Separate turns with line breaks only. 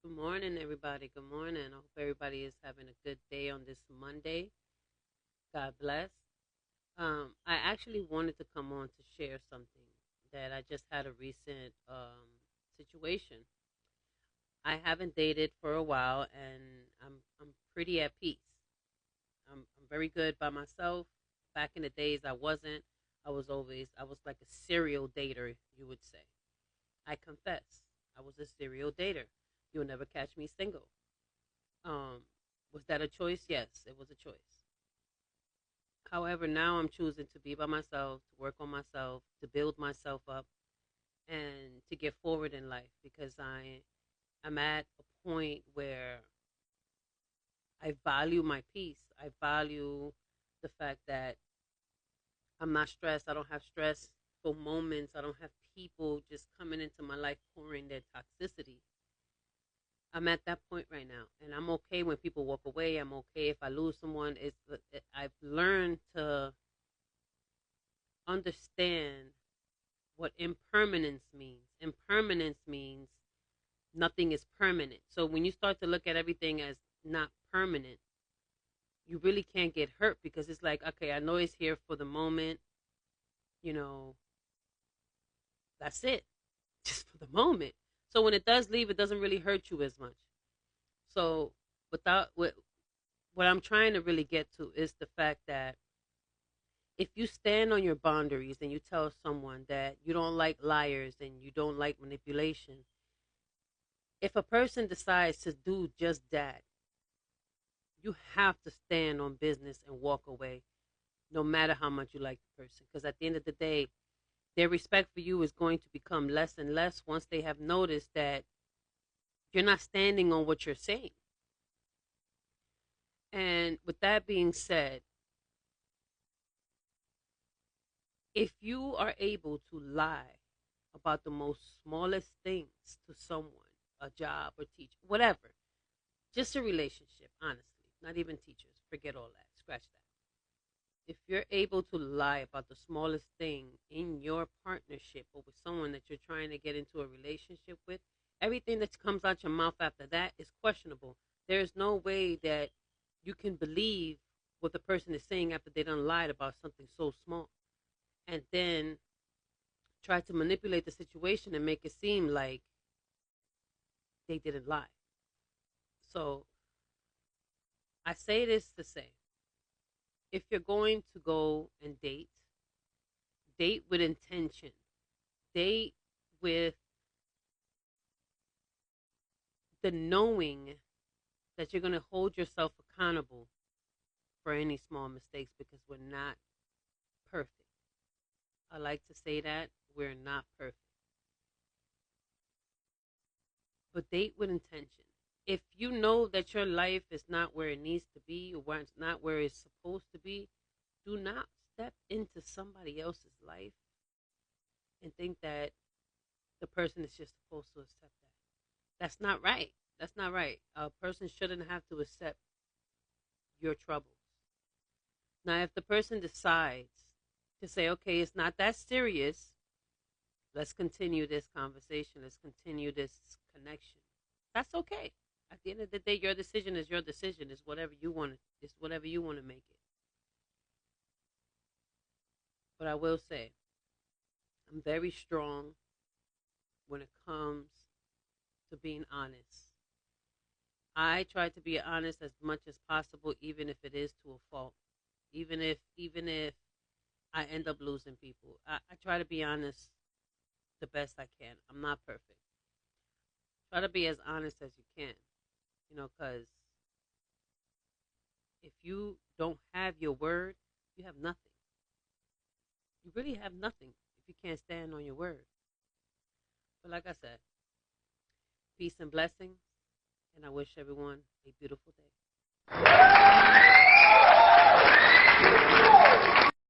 Good morning, everybody. Good morning. I hope everybody is having a good day on this Monday. God bless. I actually wanted to come on to share something that I just had a recent situation. I haven't dated for a while, and I'm pretty at peace. I'm very good by myself. Back in the days, I wasn't. I was like a serial dater, you would say. I confess, I was a serial dater. You'll never catch me single. Um, was that a choice? Yes, it was a choice. However, now I'm choosing to be by myself, to work on myself, to build myself up, and to get forward in life because I'm at a point where I value my peace. I value the fact that I'm not stressed. I don't have stress for moments. I don't have people just coming into my life pouring their toxicity. I'm at that point right now, and I'm okay when people walk away. I'm okay if I lose someone. I've learned to understand what impermanence means. Impermanence means nothing is permanent. So when you start to look at everything as not permanent, you really can't get hurt because it's like, okay, I know it's here for the moment. You know, that's it, just for the moment. So when it does leave, it doesn't really hurt you as much. So without what I'm trying to really get to is the fact that if you stand on your boundaries and you tell someone that you don't like liars and you don't like manipulation, if a person decides to do just that, you have to stand on business and walk away, no matter how much you like the person. Because at the end of the day, their respect for you is going to become less and less once they have noticed that you're not standing on what you're saying. And with that being said, if you are able to lie about the most smallest things to someone, a job or teach, whatever, just a relationship, honestly, not even teachers, forget all that, scratch that. If you're able to lie about the smallest thing in your partnership or with someone that you're trying to get into a relationship with, everything that comes out your mouth after that is questionable. There's no way that you can believe what the person is saying after they done lied about something so small and then try to manipulate the situation and make it seem like they didn't lie. So I say this to say, if you're going to go and date, date with intention. Date with the knowing that you're going to hold yourself accountable for any small mistakes because we're not perfect. I like to say that we're not perfect. But date with intention. If you know that your life is not where it needs to be or it's not where it's supposed to be, do not step into somebody else's life and think that the person is just supposed to accept that. That's not right. That's not right. A person shouldn't have to accept your troubles. Now, if the person decides to say, okay, it's not that serious, let's continue this conversation, let's continue this connection, that's okay. At the end of the day, your decision is your decision. It's whatever you want to. It's whatever you want to make it. But I will say, I'm very strong when it comes to being honest. I try to be honest as much as possible, even if it is to a fault. Even if I end up losing people, I try to be honest the best I can. I'm not perfect. Try to be as honest as you can, because if you don't have your word, you have nothing. You really have nothing if you can't stand on your word. But like I said, peace and blessings, and I wish everyone a beautiful day.